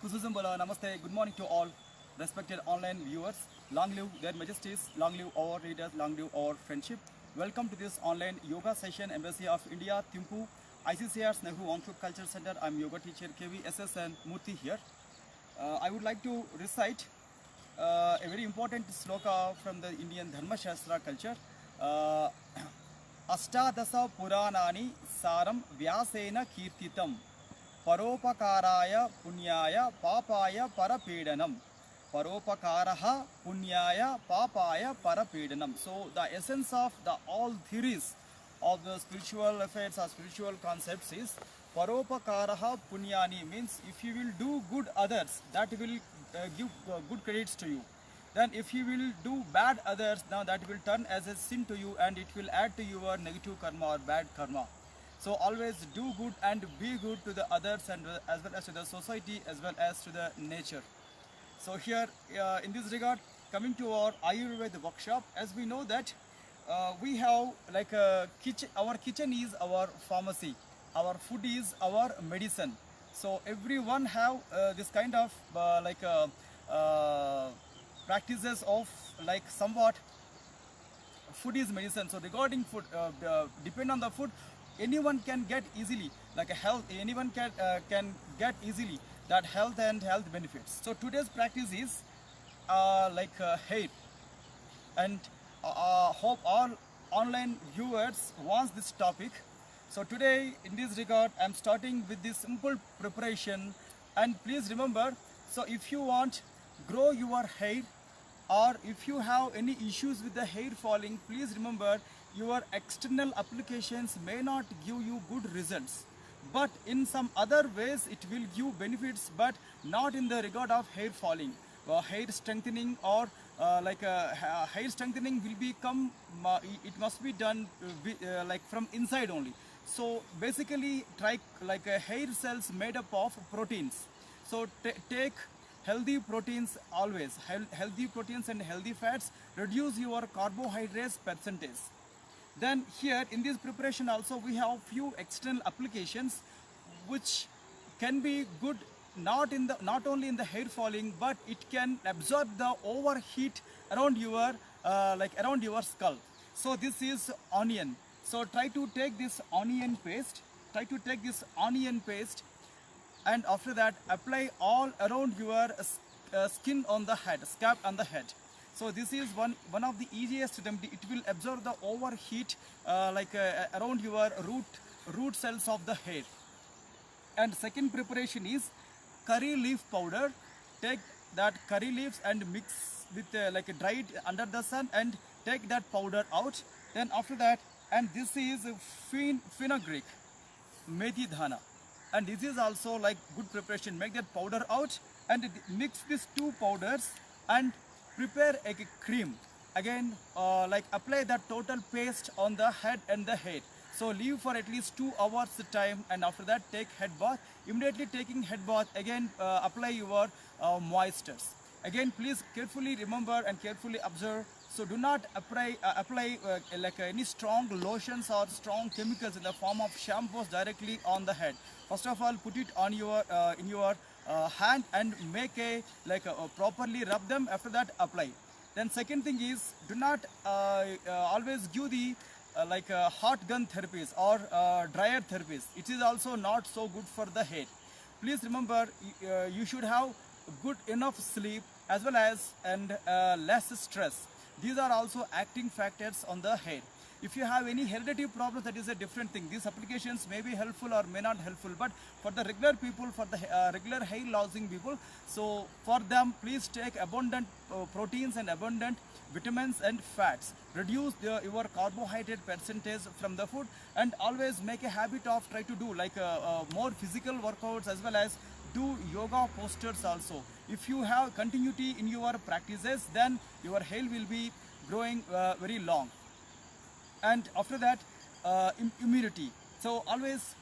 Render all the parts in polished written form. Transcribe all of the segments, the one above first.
Kuzuzumbala, Namaste, good morning to all respected online viewers. Long live their majesties, long live our readers, long live our friendship. Welcome to this online yoga session, Embassy of India, Thimphu, ICCR's Nehru Wangchuk Culture Center. I'm yoga teacher KVSS and Murthy here. I would like to recite a very important sloka from the Indian Dharma Shastra culture. Ashtadasa Puranani Saram Vyasena Kirtitam Paropakaraaya Punyaya Papaya Parapedanam. Paropakaraha Punyaya Papaya Parapedanam. So the essence of the all theories of the spiritual affairs or spiritual concepts is Paropakaraha Punyani, means if you will do good others, that will give good credits to you. Then if you will do bad others, now that will turn as a sin to you and it will add to your negative karma or bad karma. So always do good and be good to the others and as well as to the society as well as to the nature. So here in this regard, coming to our Ayurveda workshop, as we know that we have like a kitchen, our kitchen is our pharmacy, our food is our medicine. So everyone have this kind of practices of like somewhat food is medicine. So regarding food, depend on the food, anyone can get easily like a health, anyone can get easily that health and health benefits. So today's practice is hair, and hope all online viewers wants this topic. So today in this regard I am starting with this simple preparation, and please remember, so if you want grow your hair or if you have any issues with the hair falling, please remember your external applications may not give you good results, but in some other ways it will give benefits, but not in the regard of hair falling. Hair strengthening or hair strengthening will become it must be done from inside only. So basically try like hair cells made up of proteins. So take healthy proteins always, healthy proteins and healthy fats, reduce your carbohydrates percentage. Then here in this preparation also we have few external applications which can be good not only in the hair falling, but it can absorb the overheat around your around your skull. So this is onion. So try to take this onion paste, and after that apply all around your skin on the head, scalp on the head. So this is one of the easiest remedy. It will absorb the overheat around your root cells of the hair. And second preparation is curry leaf powder. Take that curry leaves and mix with dried under the sun and take that powder out. Then after that, and this is fenugreek, methi dhana, and this is also like good preparation. Make that powder out and mix these two powders and prepare a cream. Again apply that total paste on the head and the hair. So leave for at least 2 hours time, and after that take head bath. Immediately taking head bath, again apply your moistures. Again please carefully remember and carefully observe. So do not apply any strong lotions or strong chemicals in the form of shampoos directly on the head. First of all, put it on your in your hand and make a properly rub them. After that apply. Then second thing is, do not always give the hot gun therapies or dryer therapies. It is also not so good for the hair. Please remember, you should have good enough sleep as well as less stress. These are also acting factors on the hair. If you have any hereditary problems, that is a different thing. These applications may be helpful or may not helpful, but for the regular people, for the regular hair losing people, so for them please take abundant proteins and abundant vitamins and fats. Reduce your carbohydrate percentage from the food, and always make a habit of try to do more physical workouts as well as do yoga postures also. If you have continuity in your practices, then your hair will be growing very long. And after that immunity. So always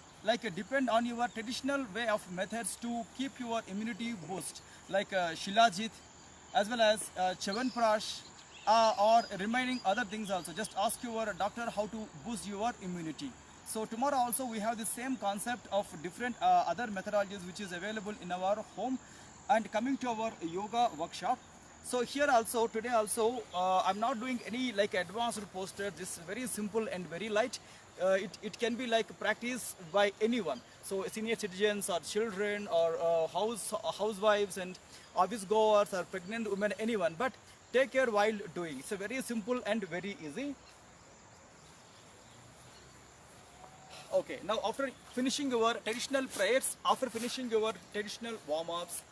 depend on your traditional way of methods to keep your immunity boost, like Shilajit as well as Chyawanprash or remaining other things also. Just ask your doctor how to boost your immunity. So tomorrow also we have the same concept of different other methodologies which is available in our home. And coming to our yoga workshop, so here also today also I'm not doing any like advanced poster. This is very simple and very light. It can be like practice by anyone, so senior citizens or children or housewives and office goers or pregnant women, anyone, but take care while doing. It's a very simple and very easy. Okay, now after finishing your traditional prayers, after finishing your traditional warm-ups,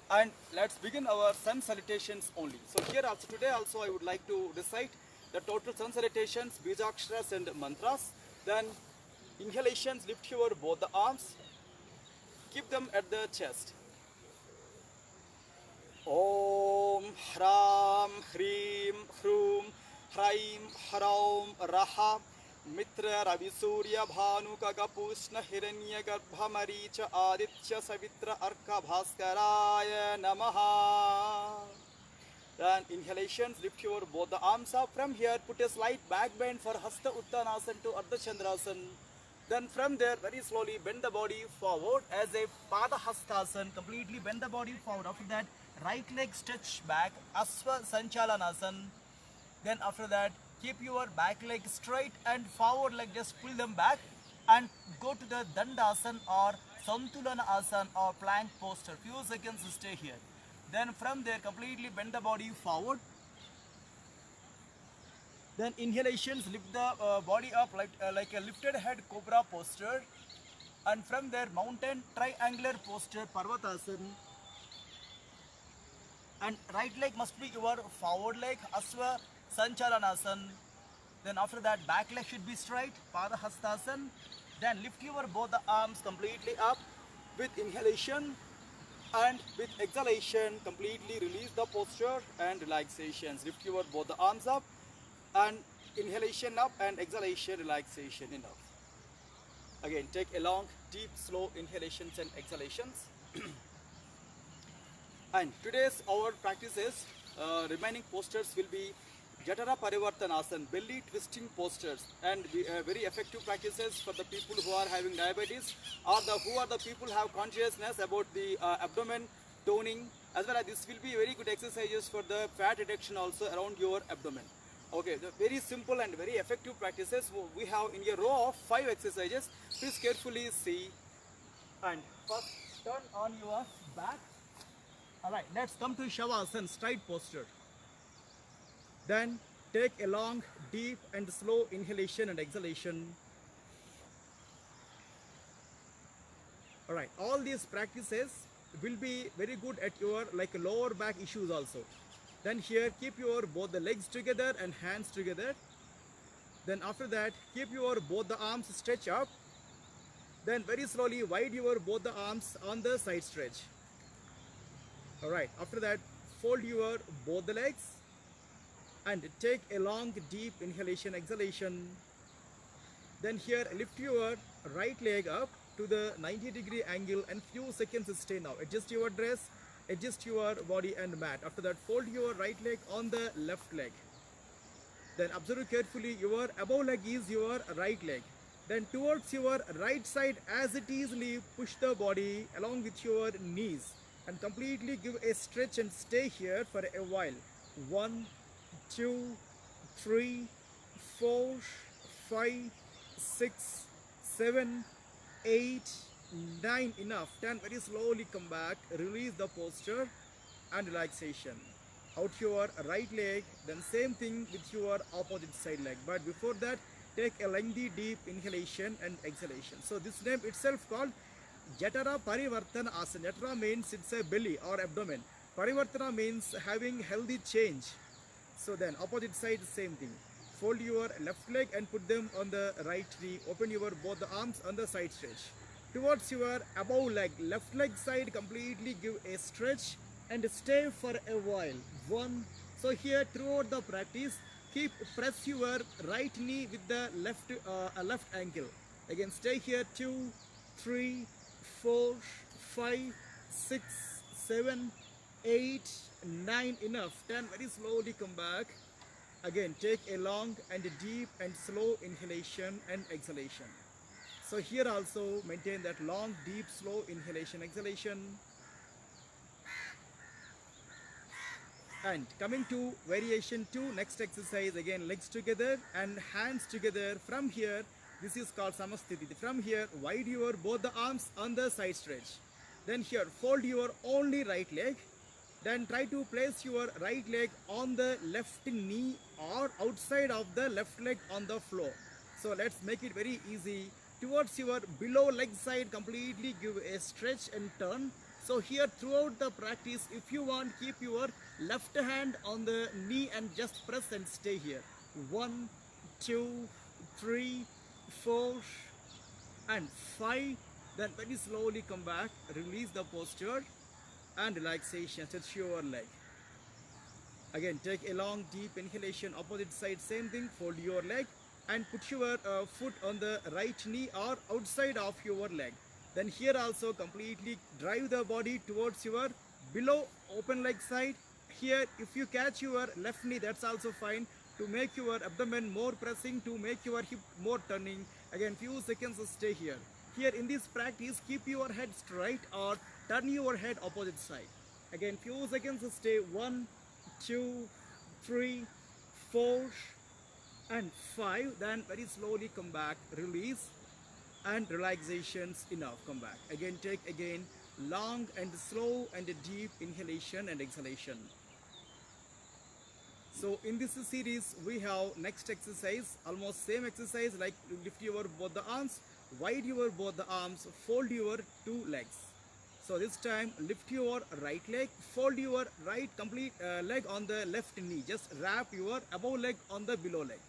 and let's begin our sun salutations only. So here also, today also I would like to recite the total sun salutations, bijakshras and mantras. Then inhalations, lift your both the arms, keep them at the chest. Om Hram Hrim Hrum Hraim Hraum Raha Mitra Ravi Surya Bhanu Kagapushna Hiranya Garbha Maricha Aditya Savitra Arka Bhaskaraya Namaha. Then inhalations, lift your both the arms up. From here, put a slight back bend for Hasta Uttanasana to Ardha Chandrasana. Then from there, very slowly bend the body forward as a Pada Hastasana. Completely bend the body forward. After that, right leg stretch back, Asva Sanchalanasana. Then after that, keep your back leg straight and forward leg just pull them back and go to the Dandasana or Santulana Asana or plank posture. Few seconds stay here. Then from there, completely bend the body forward. Then inhalations, lift the body up like a lifted head cobra posture. And from there, mountain triangular posture, Parvatasana. And right leg must be your forward leg, Asva Sanchalanasana. Then after that, back leg should be straight, Pada Hastasana. Then lift your both the arms completely up with inhalation, and with exhalation completely release the posture and relaxations. Lift your both the arms up and inhalation up and exhalation, relaxation enough. Again, take a long, deep, slow inhalations and exhalations. And today's our practices, remaining postures will be Jatara Parivartanasana, belly twisting postures, and very effective practices for the people who are having diabetes or who are the people who have consciousness about the abdomen toning, as well as this will be very good exercises for the fat reduction also around your abdomen. Okay, the very simple and very effective practices we have in a row of 5 exercises. Please carefully see. And first turn on your back. Alright, let's come to Shavasana, straight posture. Then take a long, deep and slow inhalation and exhalation. Alright, all these practices will be very good at your lower back issues also. Then here keep your both the legs together and hands together. Then after that, keep your both the arms stretch up. Then very slowly wide your both the arms on the side stretch. Alright, after that, fold your both the legs and take a long deep inhalation, exhalation. Then here lift your right leg up to the 90-degree angle and few seconds stay now. Adjust your dress, adjust your body and mat. After that, fold your right leg on the left leg. Then observe carefully, your above leg is your right leg. Then towards your right side, as it is, push the body along with your knees and completely give a stretch and stay here for a while. 1, 2, 3, 4, 5, 6, 7, 8, 9. Enough. 10. Very slowly come back. Release the posture and relaxation. Out your right leg. Then same thing with your opposite side leg. But before that, take a lengthy deep inhalation and exhalation. So this name itself called Jatara Parivartana Asana. Jatara means it's a belly or abdomen. Parivartana means having healthy change. So then opposite side, same thing. Fold your left leg and put them on the right knee. Open your both the arms on the side stretch. Towards your above leg, left leg side, completely give a stretch and stay for a while. 1. So here throughout the practice, press your right knee with the left ankle. Again, stay here. 2, 3, 4, 5, 6, 7, 8, 9. Enough. 10. Very slowly come back. Again, take a long and deep and slow inhalation and exhalation. So here also maintain that long, deep, slow inhalation, exhalation. And coming to variation 2, next exercise, again legs together and hands together. From here, this is called samasthiti. From here, wide your both the arms on the side stretch. Then here, fold your only right leg. Then try to place your right leg on the left knee or outside of the left leg on the floor. So let's make it very easy. Towards your below leg side, completely give a stretch and turn. So here throughout the practice, if you want, keep your left hand on the knee and just press and stay here. 1, 2, 3, 4 and 5. Then very slowly come back, release the posture and relaxation. Touch your leg. Again, take a long deep inhalation, opposite side, same thing, fold your leg and put your foot on the right knee or outside of your leg. Then here also completely drive the body towards your below open leg side. Here if you catch your left knee, that's also fine, to make your abdomen more pressing, to make your hip more turning. Again, few seconds stay here. Here in this practice, keep your head straight or turn your head opposite side. Again, few seconds stay. 1, 2, 3, 4 and 5. Then very slowly come back, release and relaxations. Enough, come back. Again, take again long and slow and deep inhalation and exhalation. So in this series we have next exercise, almost same exercise, like lift your both the arms, wide your both the arms, fold your two legs. So this time lift your right leg, fold your right complete leg on the left knee, just wrap your above leg on the below leg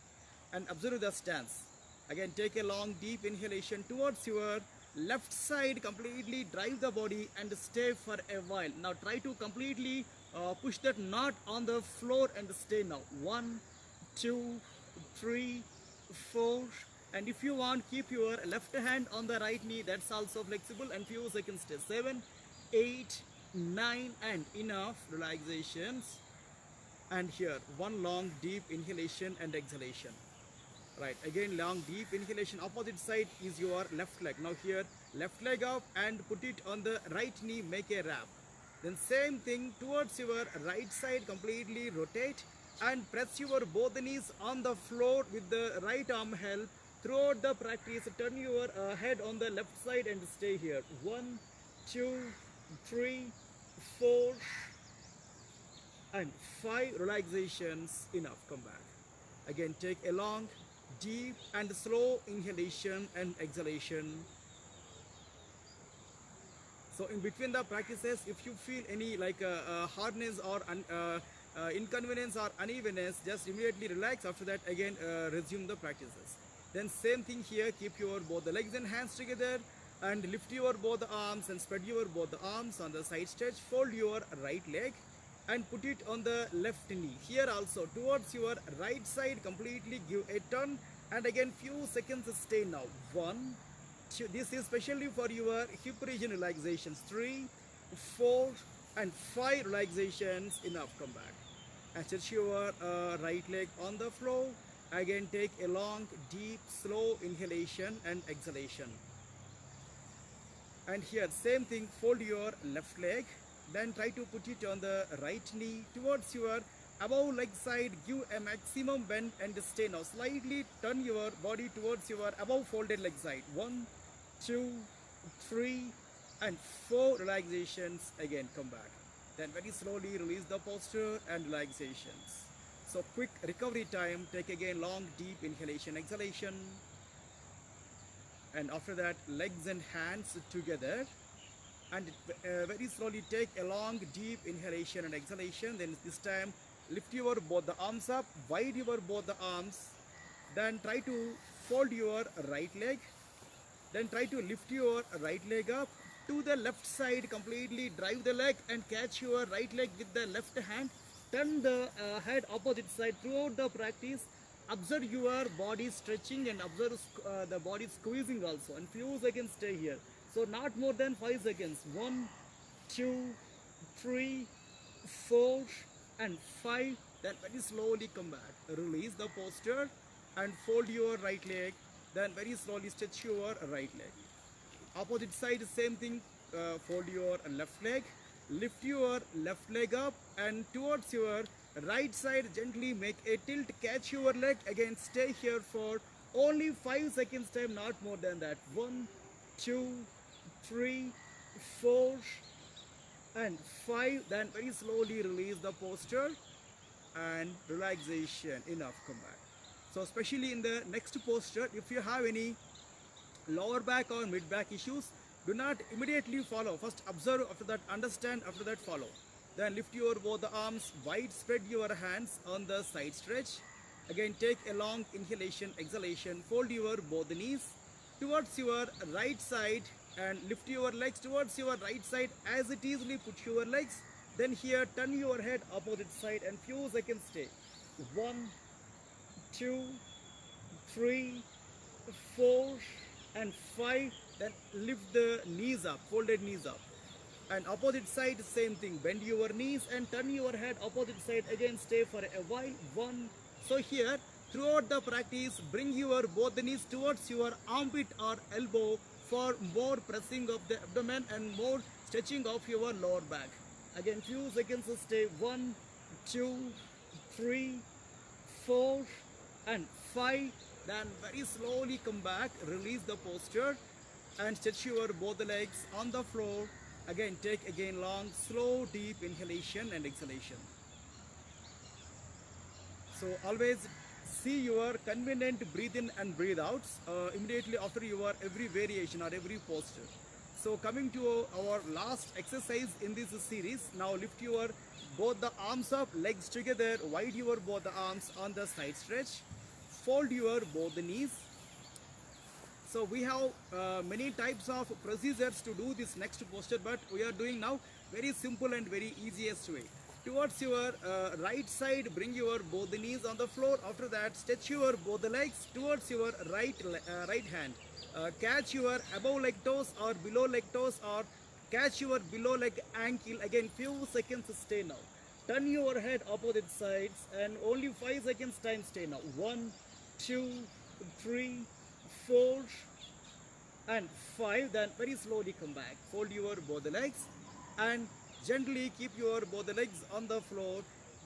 and observe the stance. Again, take a long deep inhalation towards your left side, completely drive the body and stay for a while. Now try to completely push that knot on the floor and stay now. 1, 2, 3, 4 and if you want, keep your left hand on the right knee, that's also flexible, and few seconds stay. 7, 8, 9 and enough, relaxations. And here one long deep inhalation and exhalation. Right, again long deep inhalation, opposite side is your left leg. Now here left leg up and put it on the right knee, make a wrap. Then same thing towards your right side, completely rotate and press your both knees on the floor with the right arm held. Throughout the practice, turn your head on the left side and stay here. 1, 2, 3, 4 and 5, relaxations. Enough, come back. Again, take a long deep and slow inhalation and exhalation. So in between the practices, if you feel any like hardness or inconvenience or unevenness, just immediately relax. After that, again resume the practices. Then same thing here, keep your both the legs and hands together and lift your both the arms and spread your both the arms on the side stretch. Fold your right leg and put it on the left knee. Here also towards your right side, completely give a turn and again few seconds stay now. 1, 2, this is especially for your hip region relaxations. 3, 4 and 5 relaxations. Enough, come back and stretch your right leg on the floor. Again, take a long deep slow inhalation and exhalation. And here same thing, fold your left leg, then try to put it on the right knee towards your above leg side. Give a maximum bend and stay now. Slightly turn your body towards your above folded leg side. 1, 2, 3 and 4 relaxations. Again, come back. Then very slowly release the posture and relaxations. So quick recovery time. Take again long deep inhalation, exhalation. And after that, legs and hands together. And very slowly take a long deep inhalation and exhalation. Then this time lift your both the arms up, wide your both the arms. Then try to fold your right leg. Then try to lift your right leg up to the left side, completely drive the leg and catch your right leg with the left hand. Turn the head opposite side. Throughout the practice, observe your body stretching and observe the body squeezing also. And few seconds stay here. So not more than 5 seconds. 1, 2, 3, 4 and 5. Then very slowly come back. Release the posture and fold your right leg. Then very slowly stretch your right leg. Opposite side, same thing. Fold your left leg lift your left leg up and towards your right side gently make a tilt, catch your leg, again stay here for only 5 seconds time, not more than that. 1, 2, 3, 4 and 5. Then very slowly release the posture and relaxation. Enough, come back. So especially in the next posture, if you have any lower back or mid back issues, do not immediately follow. First observe, after that understand, after that follow. Then lift your both the arms wide, spread your hands on the side stretch. Again take a long inhalation, exhalation, fold your both the knees towards your right side and lift your legs towards your right side as it easily. Put your legs, then here turn your head opposite side and few seconds stay. 1, 2, 3, 4 and 5. Then lift the knees up, folded knees up, and opposite side same thing, bend your knees and turn your head opposite side, again stay for a while. 1. So here throughout the practice bring your both the knees towards your armpit or elbow for more pressing of the abdomen and more stretching of your lower back. Again few seconds stay. 1, 2, 3, 4 and 5. Then very slowly come back, release the posture and stretch your both the legs on the floor. Again take again long slow deep inhalation and exhalation. So always see your convenient breathe in and breathe out immediately after your every variation or every posture. So coming to our last exercise in this series, now lift your both the arms up, legs together, wide your both the arms on the side stretch, fold your both the knees. So we have many types of procedures to do this next posture, but we are doing now very simple and very easiest way. Towards your right side, bring your both the knees on the floor. After that, stretch your both the legs towards your right hand. Catch your above leg toes or below leg toes, or catch your below leg ankle. Again, few seconds stay now. Turn your head opposite sides and only 5 seconds time stay now. 1, 2, 3, 4 and 5. Then very slowly come back. Fold your both the legs and gently keep your both the legs on the floor.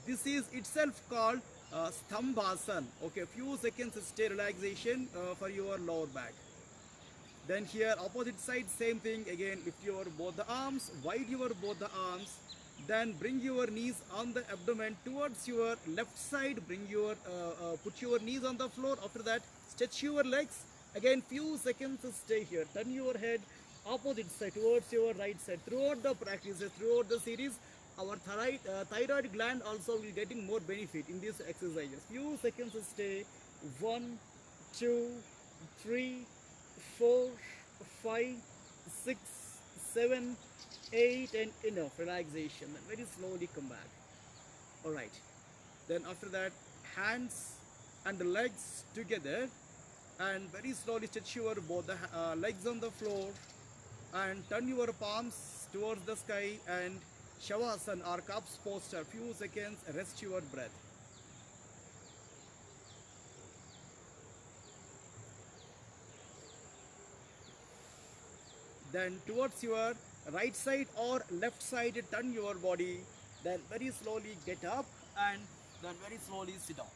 This is itself called Stambhasana. Okay, few seconds stay relaxation for your lower back. Then here opposite side same thing. Again lift your both the arms, wide your both the arms. Then bring your knees on the abdomen towards your left side. Bring your put your knees on the floor. After that, stretch your legs. Again, few seconds stay here. Turn your head opposite side towards your right side. Throughout the practices, throughout the series, our thyroid gland also will getting more benefit in these exercises. Few seconds stay. 1, 2, 3, 4, 5, 6, 7, 8 and enough relaxation. Then very slowly come back. Alright. Then after that, hands and the legs together and very slowly stretch your both the legs on the floor and turn your palms towards the sky and Shavasana or cups posture. Few seconds, rest your breath. Then towards your right side or left side, turn your body. Then very slowly get up and then very slowly sit down.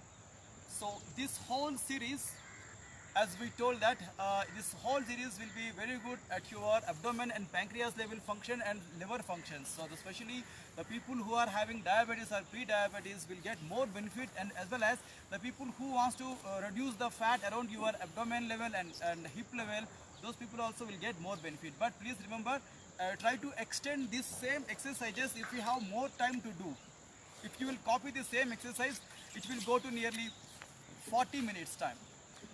So this whole series, as we told that this whole series will be very good at your abdomen and pancreas level function and liver functions. So especially the people who are having diabetes or pre-diabetes will get more benefit, and as well as the people who wants to reduce the fat around your abdomen level and hip level, those people also will get more benefit. But please remember, try to extend these same exercises if you have more time to do. If you will copy the same exercise, it will go to nearly 40 minutes time.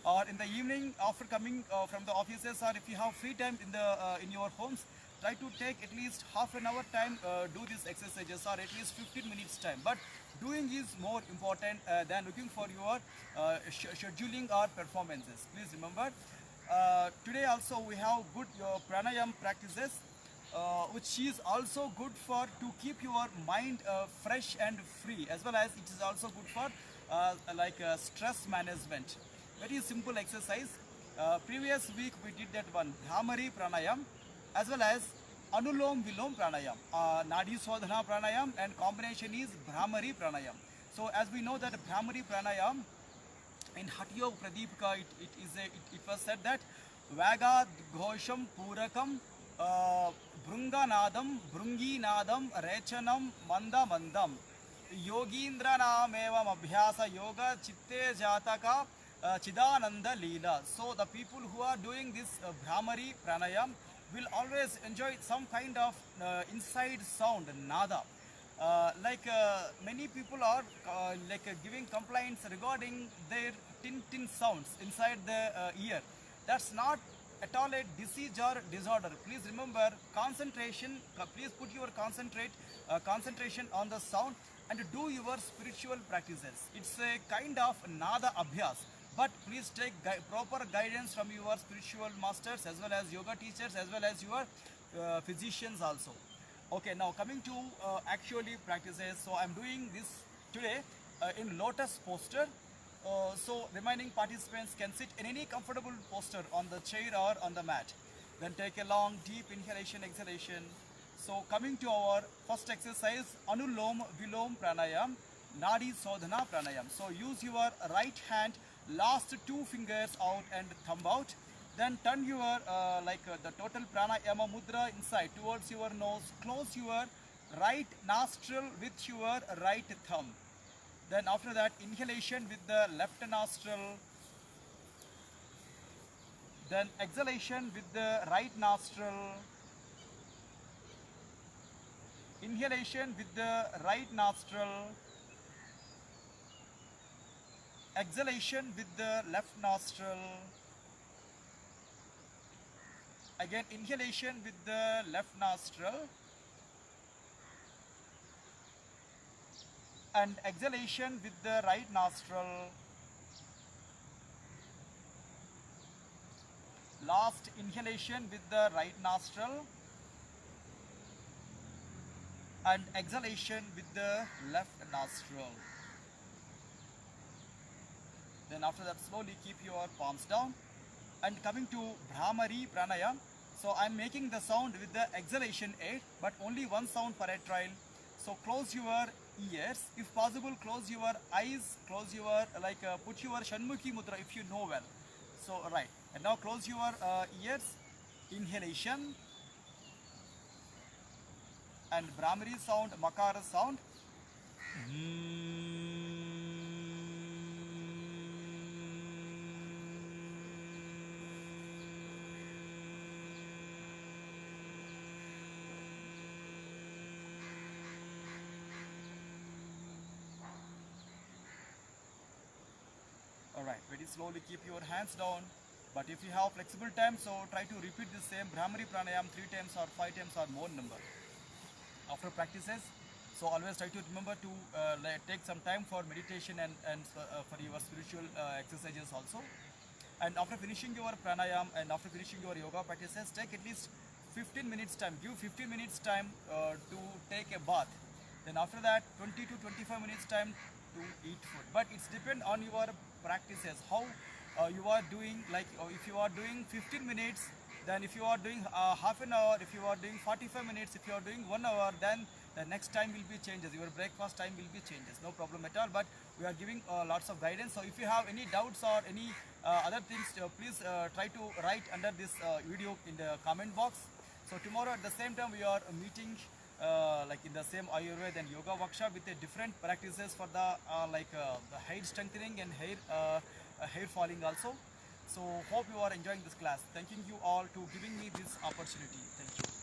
Or in the evening after coming from the offices, or if you have free time in your homes, try to take at least half an hour time do these exercises, or at least 15 minutes time. But doing is more important than looking for your scheduling or performances. Please remember, today also we have good pranayama practices, which is also good for to keep your mind fresh and free, as well as it is also good for stress management. Very simple exercise. Previous week we did that one Bhramari pranayam, as well as Anulom Vilom Pranayam, Nadi Swadhana Pranayam, and combination is Brahmari Pranayam. So as we know that Brahmari Pranayam in Hatha Yoga Pradipika, it was said that Vaga Ghosham Purakam Brunganadam Brunginadam Rechanam Manda Mandam Yogindra Namevam Abhyasa Yoga Chitte Jataka Chidananda Leela. So the people who are doing this Brahmari Pranayam will always enjoy some kind of inside sound, nada. Many people are giving complaints regarding their tin sounds inside the ear. That's not at all a disease or disorder. Please remember concentration. Please put your concentration on the sound and do your spiritual practices. It's a kind of nada abhyas. But please take proper guidance from your spiritual masters as well as yoga teachers as well as your physicians also. Okay, now coming to actually practices. So I'm doing this today in lotus posture. So remaining participants can sit in any comfortable posture on the chair or on the mat. Then take a long deep inhalation, exhalation. So coming to our first exercise, Anulom Vilom Pranayam, Nadi Sodhana Pranayam. So use your right hand, last two fingers out and thumb out. Then turn your the total pranayama mudra inside towards your nose. Close your right nostril with your right thumb. Then after that, inhalation with the left nostril. Then exhalation with the right nostril. Inhalation with the right nostril. Exhalation with the left nostril. Again, inhalation with the left nostril. And exhalation with the right nostril. Last inhalation with the right nostril. And exhalation with the left nostril. Then after that, slowly keep your palms down. And coming to Brahmari Pranayam, so I am making the sound with the exhalation 8, but only one sound per a trial. So close your ears, if possible close your eyes, close your, put your Shanmukhi Mudra if you know well. So right, and now close your ears, inhalation, and Brahmari sound, Makara sound. Alright, very slowly keep your hands down. But if you have flexible time, so try to repeat the same Brahmari Pranayam 3 times or 5 times or more number. After practices, so always try to remember to take some time for meditation and for your spiritual exercises also. And after finishing your pranayam and after finishing your yoga practices, take at least 15 minutes time. Give 15 minutes time to take a bath. Then after that, 20 to 25 minutes time to eat food. But it's depend on your practices, how you are doing. Like if you are doing 15 minutes, then if you are doing half an hour, if you are doing 45 minutes, if you are doing 1 hour, then the next time will be changes. Your breakfast time will be changes. No problem at all. But we are giving lots of guidance. So if you have any doubts or any other things, please try to write under this video in the comment box. So tomorrow at the same time we are meeting in the same Ayurveda and yoga workshop with different practices for the the hair strengthening and hair falling also. So hope you are enjoying this class. Thanking you all to giving me this opportunity. Thank you.